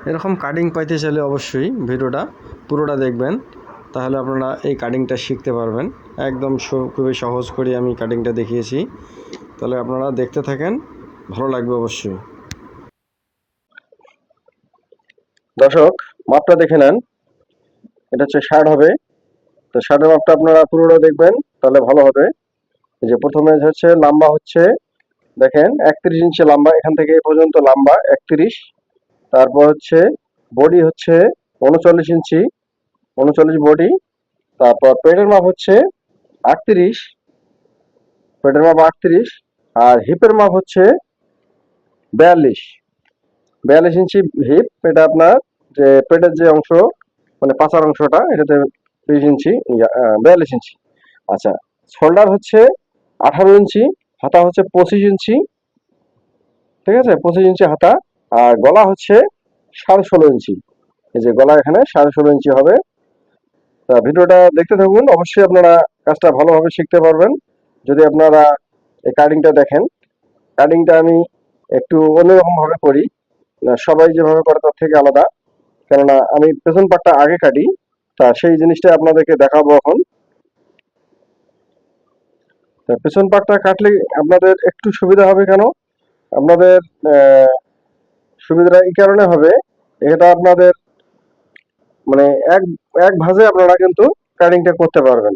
এরকম কাটিং পাইতে চাইলে অবশ্যই ভিডিওটা পুরোটা দেখবেন, তাহলে আপনারা এই কাটিংটা শিখতে পারবেন। একদম খুবই সহজ করে আমি কাটিংটা দেখিয়েছি, তাহলে আপনারা দেখতে থাকেন, ভালো লাগবে অবশ্যই। দর্শক, মাপটা দেখে নেন, এটা হচ্ছে শার্ট হবে। তো শার্টের মাপটা আপনারা পুরোটা দেখবেন, তাহলে ভালো হবে। এই যে প্রথমে হচ্ছে লম্বা হচ্ছে, দেখেন 31 ইঞ্চি লম্বা, এখান থেকে এই পর্যন্ত লম্বা 31। তারপর হচ্ছে বডি হচ্ছে 39 ইঞ্চি, 39 বডি। তারপর পেটের মাপ হচ্ছে 38, পেটের মাপ 38। আর হিপের মাপ হচ্ছে 42 ইঞ্চি হিপ। এটা আপনার যে পেটের যে অংশ, মানে পাছার অংশটা, এটাতে 30 ইঞ্চি, 42 ইঞ্চি। আচ্ছা, শোল্ডার হচ্ছে 18 ইঞ্চি, হাতা হচ্ছে 25 ইঞ্চি, ঠিক আছে, 25 ইঞ্চি হাতা। আর গলা হচ্ছে 16.5 ইঞ্চি। এই যে গলা এখানে 16.5 ইঞ্চি হবে। তা ভিডিওটা দেখতে থাকুন, অবশ্যই আপনারা কাজটা ভালোভাবে শিখতে পারবেন যদি আপনারা এই কাটিংটা দেখেন। কাটিংটা আমি একটু অন্যরকম ভাবে করি, সবাই যেভাবে করে তার থেকে আলাদা, কেননা আমি পেছন পাটটা আগে কাটি। তা সেই জিনিসটা আপনাদেরকে দেখাবো এখন। তা পেছন পাটটা কাটলে আপনাদের একটু সুবিধা হবে। কেন আপনাদের সুবিধাটা এই কারণে হবে, এটা আপনাদের মানে এক এক ভাঁজে আপনারা কিন্তু কাটিংটা করতে পারবেন।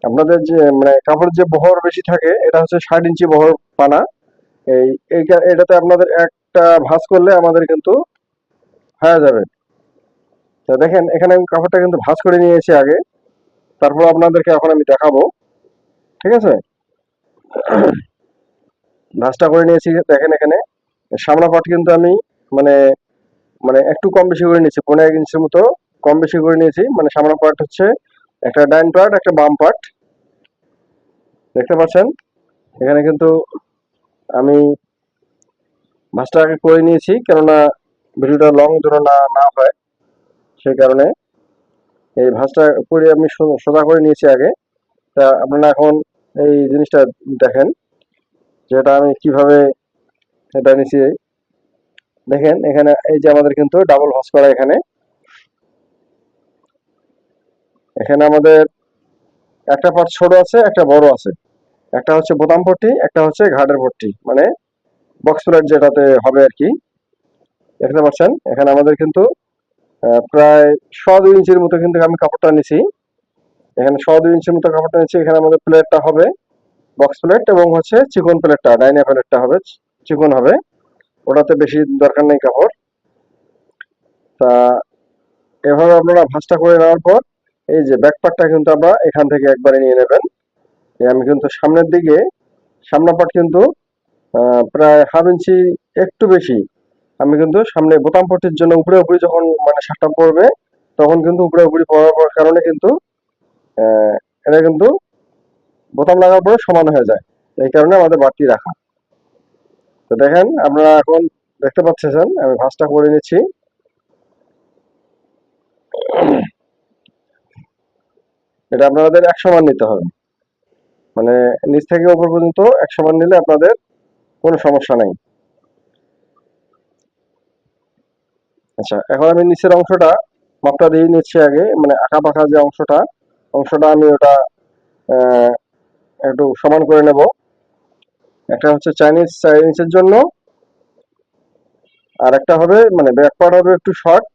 আপনাদের যে মানে কাপড়ের যে বহর বেশি থাকে, এটা হচ্ছে 60 ইঞ্চি বহর পানা। এই এটাতে আপনাদের একটা ভাঁজ করলে আমাদের কিন্তু হয়ে যাবে। তো দেখেন, এখানে আমি কাপড়টা কিন্তু ভাঁজ করে নিয়েছি আগে, তারপর আপনাদেরকে এখন আমি দেখাবো, ঠিক আছে। ভাঁজটা করে নিয়েছি, দেখেন এখানে সামনা পাট কিন্তু আমি মানে মানে একটু কম বেশি করে নিয়েছি, 15 ইঞ্চির মতো কম বেশি করে নিয়েছি। মানে সামনা পাট হচ্ছে একটা ডাইন পার্ট, একটা বাম পার্ট, দেখতে পাচ্ছেন। এখানে কিন্তু আমি ভাঁজটা আগে করে নিয়েছি, কেননা ভিডিওটা লং যেন না হয়, সেই কারণে এই ভাঁজটা করে আমি সোজা করে নিয়েছি আগে। তা আপনারা এখন এই জিনিসটা দেখেন, যেটা আমি কিভাবে এটা নিয়েছি। দেখেন এখানে এই যে আমাদের কিন্তু ডাবল ভাঁজ করা, এখানে এখানে আমাদের একটা পার্ট ছোট আছে, একটা বড় আছে। একটা হচ্ছে বোতাম পট্টি, একটা হচ্ছে ঘাটের পট্টি, মানে বক্স প্লেট যেটাতে হবে আর কি। দেখতে পাচ্ছেন এখানে আমাদের কিন্তু প্রায় 2.5 ইঞ্চির মতো কিন্তু আমি কাপড়টা নিছি। এখানে 2.5 ইঞ্চির মতো কাপড়টা নিচ্ছি। এখানে আমাদের প্লেটটা হবে বক্স প্লেট, এবং হচ্ছে চিকন প্লেটটা, ডাইনিয়া প্লেটটা হবে চিকন হবে, ওটাতে বেশি দরকার নেই কাপড়। তা এভাবে আপনারা ভাঁজটা করে নেওয়ার পর এই যে ব্যাক পার্টটা কিন্তু আমরা এখান থেকে একবারে নিয়ে নেবেন। আমি কিন্তু সামনের দিকে সামনা পার্ট কিন্তু প্রায় 1/2 ইঞ্চি একটু বেশি আমি কিন্তু সামনে বোতাম পট্টির জন্য উপরে উপরে যখন মানে শার্টটা পরবে, তখন কিন্তু উপরে উপরে পরার কারণে কিন্তু আহ, এটা কিন্তু বোতাম লাগার পরে সমান হয়ে যায়। এই কারণে আমাদের বাড়তি রাখা। তো দেখেন আপনারা এখন দেখতে পাচ্ছেন আমি ভাঁজটা করে নিচ্ছি। এটা আপনাদের 100 মান নিতে হবে, মানে নিচ থেকে উপর পর্যন্ত 100 মান নিলে আপনাদের কোনো সমস্যা নাই। আচ্ছা, এখন আমি নিচের অংশটা মাপটা দিয়ে নিচ্ছি আগে, মানে আঁকা পাকা যে অংশটা, অংশটা আমি ওটা আহ, একটু সমান করে নেব। একটা হচ্ছে চাইনিজ চাইনিজের জন্য, আর একটা হবে মানে ব্যাক পার্ট হবে একটু শর্ট,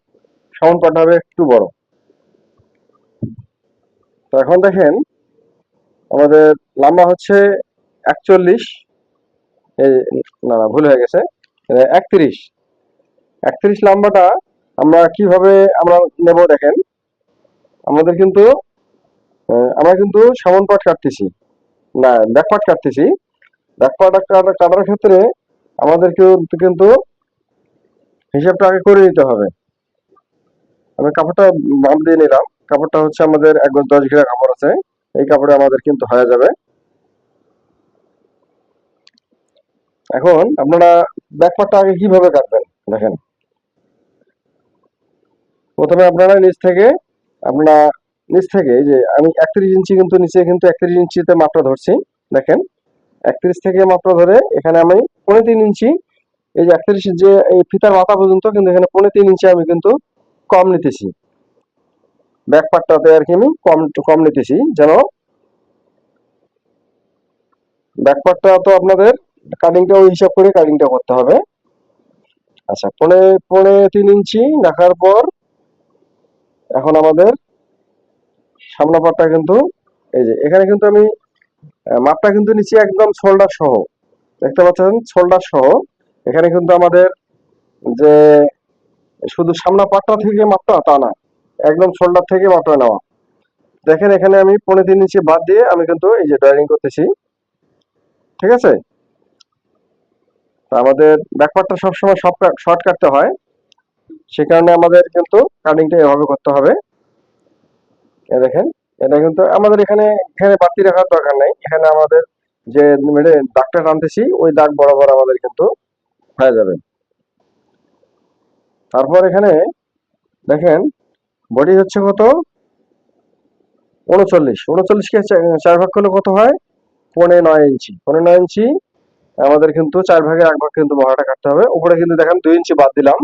সামন পার্ট হবে একটু বড়। তো এখন দেখেন আমাদের লম্বা হচ্ছে 41, এই না না ভুল হয়ে গেছে, 31। 31 লম্বাটা আমরা কিভাবে আমরা নেব দেখেন। আমাদের কিন্তু আমরা কিন্তু সামন পার্ট কাটতেছি না, ব্যাক পার্ট কাটতেছি। ব্যাক পার্ট কাটার ক্ষেত্রে আমাদেরকে কিন্তু হিসাবটা আগে করে নিতে হবে। আমি কাপড়টা মাপ দিয়ে নিলাম। কাপড়টা হচ্ছে আমাদের 1 গজ 10 ঘিরা কাপড় আছে, এই কাপড়ে আমাদের কিন্তু হয়ে যাবে। এখন আপনারা ব্যাক পার্টটা আগে কিভাবে কাটবেন দেখেন। প্রথমে আপনারা আপনারা নিচ থেকে এই যে আমি 31 ইঞ্চি কিন্তু নিচে কিন্তু 31 ইঞ্চিতে মাপটা ধরছি। দেখেন 31 থেকে মাপটা ধরে এখানে আমি 3.5 ইঞ্চি এই যে 31 যে এই ফিতার মাথা পর্যন্ত কিন্তু এখানে 3.5 ইঞ্চি আমি কিন্তু কম নিতেছি, ব্যাক পার্টটাতে আর কি আমি কম নিতেছি, যেন ব্যাক পার্টটা তো আপনাদের কাটিংটা ওই হিসাব করে কাটিংটা করতে হবে। আচ্ছা, 3.5 ইঞ্চি রাখার পর এখন আমাদের সামনে পার্টটা কিন্তু এই যে এখানে কিন্তু আমি মাপটা কিন্তু নিচে একদম শোল্ডার সহ, দেখতে পাচ্ছেন শোল্ডার সহ। এখানে কিন্তু আমাদের যে শুধু সামনা পাটটা থেকে মাপটা তা না, একদম শোল্ডার থেকে মাপটা নেওয়া। দেখেন এখানে আমি 3.5 ইঞ্চি বাদ দিয়ে আমি কিন্তু এই যে ড্রয়িং করতেছি, ঠিক আছে। তো আমাদের ব্যাক পার্টটা সবসময় শর্ট কাটতে হয়, সে কারণে আমাদের কিন্তু কাটিংটা এভাবে করতে হবে। দেখেন এটা কিন্তু আমাদের এখানে এখানে বাড়তি রাখার দরকার নাই, এখানে আমাদের যে দাগটা টানতেছি ওই দাগ বরাবর আমাদের কিন্তু হয়ে যাবে। তারপর এখানে দেখেন বডি হচ্ছে কত, 39কে 4 ভাগ করলে কত হয়, 9.5 ইঞ্চি। 9.5 ইঞ্চি আমাদের কিন্তু 4 ভাগের 1 ভাগ কিন্তু মহড়াটা কাটতে হবে। উপরে কিন্তু দেখেন 2 ইঞ্চি বাদ দিলাম,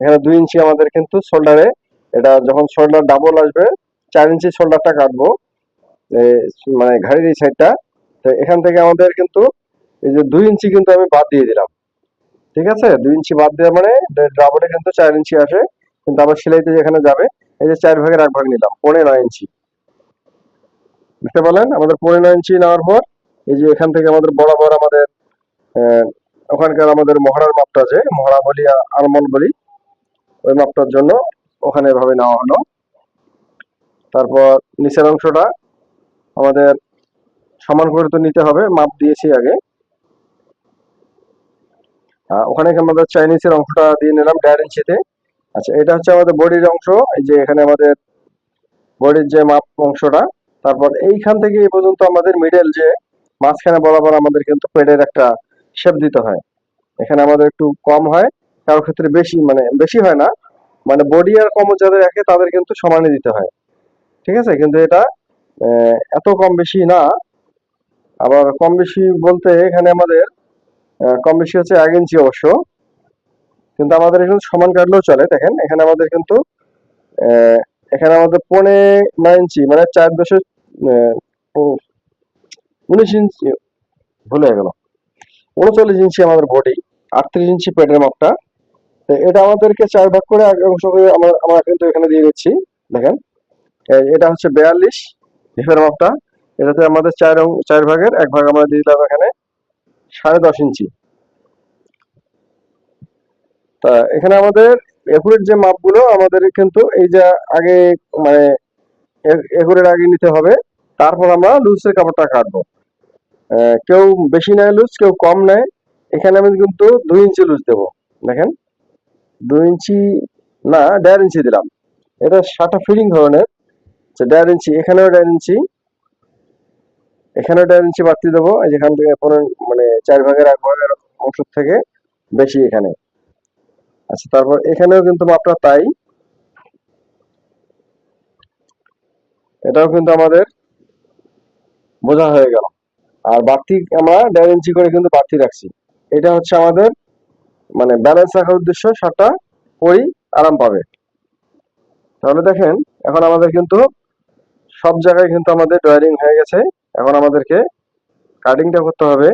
এখানে 2 ইঞ্চি আমাদের কিন্তু শোল্ডারে, এটা যখন শোল্ডার ডাবল আসবে 4 ইঞ্চি শোল্ডারটা কাটবো, মানে ঘাড়ির এই সাইডটা। তো এখান থেকে আমাদের কিন্তু এই যে 2 ইঞ্চি কিন্তু আমি বাদ দিয়ে দিলাম, ঠিক আছে। 2 ইঞ্চি বাদ দেওয়া মানে ডাবলে কিন্তু 4 ইঞ্চি আসে, কিন্তু আবার সেলাইতে যেখানে যাবে এই যে 4 ভাগের 1 ভাগ নিলাম, 9.5 ইঞ্চি। বুঝতে পারলেন, আমাদের 9.5 ইঞ্চি নেওয়ার পর এই যে এখান থেকে আমাদের বরাবর আমাদের আহ, ওখানকার আমাদের মহড়ার মাপটা, যে মহড়া বলি আলমন্ড বলি, ওই মাপটার জন্য ওখানে এভাবে নেওয়া হলো। তারপর নিচের অংশটা আমাদের সমান করে তো নিতে হবে, মাপ দিয়েছি আগে। ওখানে আমাদের চাইনিজের অংশটা দিয়ে নিলাম 1.5 ইঞ্চিতে। আচ্ছা, এটা হচ্ছে আমাদের বডির অংশ, এই যে এখানে আমাদের বডির যে মাপ অংশটা। তারপর এইখান থেকে এই পর্যন্ত আমাদের মিডল যে মাঝখানে বরাবর আমাদের কিন্তু পেডের একটা শেপ দিতে হয়। এখানে আমাদের একটু কম হয়, কারোর ক্ষেত্রে বেশি, মানে বেশি হয় না, মানে বডি আর কম যাদের রাখে তাদের কিন্তু সমানই দিতে হয়, ঠিক আছে। কিন্তু এটা এত কম বেশি না। আবার কম বেশি বলতে এখানে আমাদের কম বেশি হচ্ছে 1 ইঞ্চি অবশ্য, কিন্তু আমাদের এখানে সমান কাটলেও চলে। দেখেন এখানে আমাদের কিন্তু আহ, এখানে আমাদের 9.5 ইঞ্চি মানে 19 ইঞ্চি, ভুলে গেল, 39 ইঞ্চি আমাদের বডি, 38 ইঞ্চি পেটের মাপটা। তো এটা আমাদেরকে 4 ভাগ করে এক অংশ করে আমরা আমরা কিন্তু এখানে দিয়ে দিচ্ছি। দেখেন এটা হচ্ছে 42 হিপের মাপটা, এটাতে আমাদের 4 ভাগের 1 ভাগ আমরা দিয়ে দিলাম এখানে 10.5 ইঞ্চি। তা এখানে আমাদের একুরেট যে মাপগুলো আমাদের কিন্তু এই যে আগে, মানে একুরেট আগে নিতে হবে, তারপর আমরা লুজের কাপড়টা কাটবো। কেউ বেশি নেয় লুজ, কেউ কম নেয়। এখানে আমি কিন্তু 2 ইঞ্চি লুজ দেবো। দেখেন 2 ইঞ্চি না, 1.5 ইঞ্চি দিলাম। এটা শার্টটা ফিটিং ধরনের, 1.5 ইঞ্চি, এখানেও 1.5 ইঞ্চি, এখানেও 1.5 ইঞ্চি বাড়তি দেবো, যেখান থেকে মানে 4 ভাগের 1 ভাগের অংশ থেকে বেশি এখানে। আচ্ছা, তারপর এখানেও কিন্তু মাপটা তাই, এটাও কিন্তু আমাদের বোঝা হয়ে গেল। আর বাড়তি আমরা 1.5 ইঞ্চি করে কিন্তু বাড়তি রাখছি। এটা হচ্ছে আমাদের মানে ব্যালেন্স রাখার উদ্দেশ্য, শার্টটা পরি আরাম পাবে। তাহলে দেখেন এখন আমাদের কিন্তু সব জায়গায় কিন্তু আমাদের ড্রয়িং হয়ে গেছে। এখন আমাদেরকে কাটিংটা করতে হবে।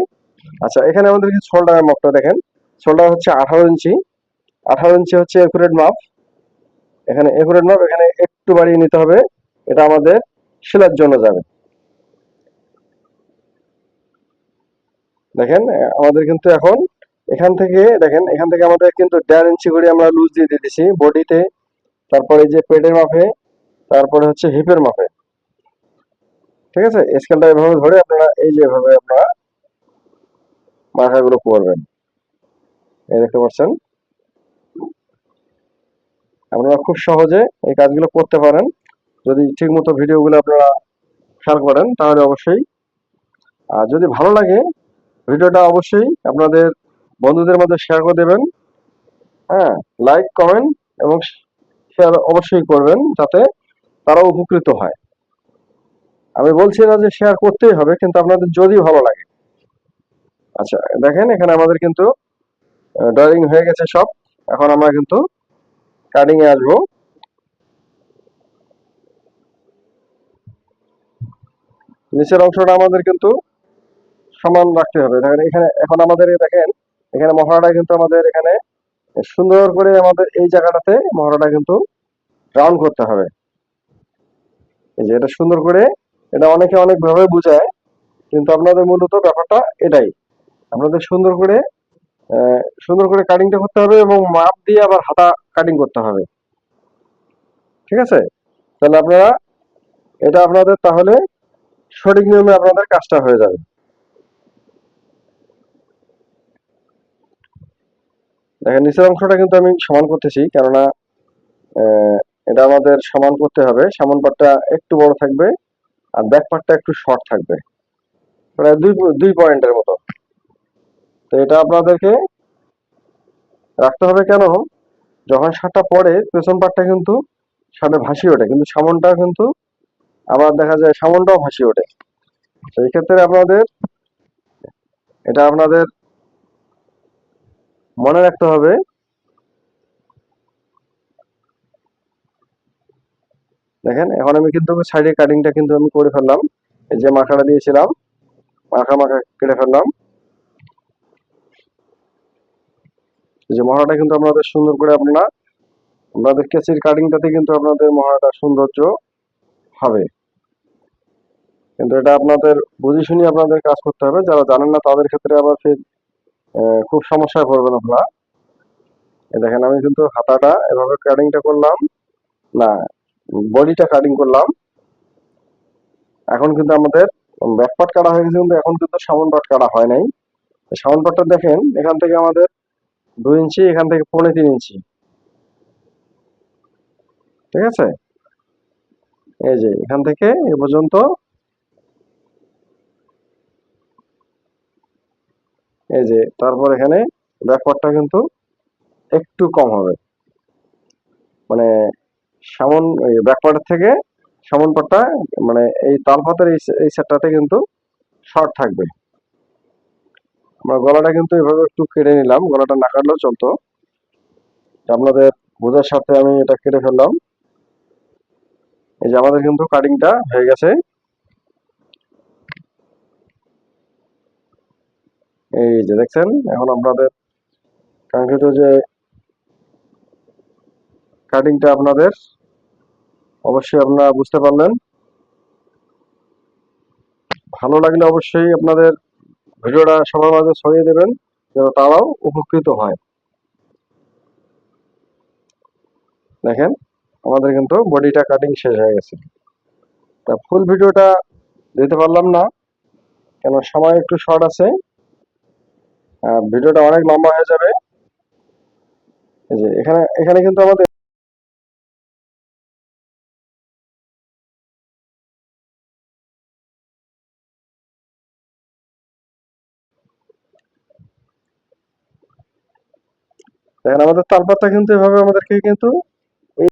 আচ্ছা, এখানে আমাদের শোল্ডারের মাপটা দেখেন, শোল্ডার হচ্ছে 18 ইঞ্চি। 18 ইঞ্চি হচ্ছে একুরেট মাপ, এখানে একুরেট মাপ, এখানে একটু বাড়িয়ে নিতে হবে, এটা আমাদের সেলার জন্য যাবে। দেখেন আমাদের কিন্তু এখন এখান থেকে দেখেন, এখান থেকে আমাদের কিন্তু 1.5 ইঞ্চি করে আমরা লুজ দিয়ে দিতেছি বডিতে, তারপরে যে পেটের মাপে, তারপরে হচ্ছে হিপের মাপে, ঠিক আছে। স্কেলটা এভাবে ধরে আপনারা এই যে এভাবে আপনারা মাথাগুলো করবেন, এই দেখতে পাচ্ছেন। আপনারা খুব সহজে এই কাজগুলো করতে পারেন যদি ঠিক মতো ভিডিওগুলো আপনারা খেয়াল করেন, তাহলে অবশ্যই। আর যদি ভালো লাগে ভিডিওটা অবশ্যই আপনাদের বন্ধুদের মধ্যে শেয়ার করে দেবেন। হ্যাঁ, লাইক কমেন্ট এবং শেয়ার অবশ্যই করবেন, যাতে তারাও উপকৃত হয়। আমি বলছি না যে শেয়ার করতেই হবে, কিন্তু আপনাদের যদি ভালো লাগে। আচ্ছা, দেখেন এখানে আমাদের কিন্তু ড্রয়িং হয়ে গেছে সব। এখন আমরা কিন্তু কাটিং এ আসবো। নিচের অংশটা আমাদের কিন্তু সমান রাখতে হবে। দেখেন এখানে এখন আমাদের দেখেন এখানে মহড়াটা কিন্তু আমাদের এখানে সুন্দর করে আমাদের এই জায়গাটাতে মহড়াটা কিন্তু রাউন্ড করতে হবে। এই যে এটা সুন্দর করে, এটা অনেকে অনেক ভাবে বুঝায়, কিন্তু আপনাদের মূলত ব্যাপারটা এটাই। আপনাদের সুন্দর করে কাটিংটা করতে হবে এবং মাপ দিয়ে আবার হাতা কাটিং করতে হবে। ঠিক আছে? তাহলে আপনারা এটা আপনাদের তাহলে সঠিক নিয়মে আপনাদের কাজটা হয়ে যাবে। দেখেন নিচের অংশটা কিন্তু আমি সমান করতেছি, কেননা এটা আমাদের সমান করতে হবে। সামন পাটটা একটু বড় থাকবে আর ব্যাক পাটটা একটু শর্ট থাকবে, প্রায় দুই পয়েন্টের মতো। তো এটা আপনাদেরকে রাখতে হবে কেন, যখন শার্টটা পরে পেছন পাটটা কিন্তু শার্টে ভাসিয়ে ওঠে, কিন্তু সামনটা কিন্তু আবার দেখা যায় সামনটাও ভাসিয়ে ওঠে। সেই ক্ষেত্রে এটা আপনাদের মনে রাখতে হবে। দেখেন এখন আমি কিন্তু সাইডে কাটিংটা কিন্তু আমি করে ফেললাম। এই যে মাখাটা দিয়েছিলাম, মাখা কেটে ফেললাম। এই যে মহড়াটা কিন্তু আপনাদের সুন্দর করে আপনাদের কেচির কাটিংটাতে কিন্তু আপনাদের মহড়াটা সৌন্দর্য হবে। কিন্তু এটা আপনাদের বুঝে শুনে আপনাদের কাজ করতে হবে। যারা জানেন না তাদের ক্ষেত্রে আবার ফির খুব সমস্যায় পড়বেন আপনারা। এই দেখেন আমি কিন্তু হাতাটা এভাবে কাটিংটা করলাম, না বডিটা কাটিং করলাম। এখন কিন্তু আমাদের ব্যাক পার্ট কাটা হয়ে গেছে, কিন্তু এখন কিন্তু সামন পার্ট কাটা হয় নাই। সামন পার্টটা দেখেন এখান থেকে আমাদের 2 ইঞ্চি, এখান থেকে 3.5 ইঞ্চি। ঠিক আছে? এই যে এখান থেকে এ পর্যন্ত, এই যে তারপর এখানে ব্যাক পার্টটা কিন্তু একটু কম হবে, মানে সামন ব্যাক পার্টের থেকে সামন পার্টটা, মানে এই তালপাতের এই সেটটাতে কিন্তু শর্ট থাকবে। আমরা গলাটা কিন্তু এভাবে একটু কেটে নিলাম, গলাটা না কাটলেও চলতো। আপনাদের বোঝার সাথে আমি এটা কেটে ফেললাম। এই যে আমাদের কিন্তু কাটিংটা হয়ে গেছে। এই যে দেখছেন এখন আপনাদের কাঙ্ক্ষিত যে কাটিংটা আপনাদের অবশ্যই আপনারা বুঝতে পারলেন। ভালো লাগলে অবশ্যই আপনাদের ভিডিওটা সবার মাঝে ছড়িয়ে দেবেন, যেন তারাও উপকৃত হয়। দেখেন আমাদের কিন্তু বডিটা কাটিং শেষ হয়ে গেছে। তা ফুল ভিডিওটা দিতে পারলাম না, কেন সময় একটু শর্ট আছে, ভিডিওটা অনেক লম্বা হয়ে যাবে। এই যে এখানে এখানে কিন্তু আমাদের দেখেন আমাদের তালপাতটা কিন্তু এভাবে আমাদেরকে কিন্তু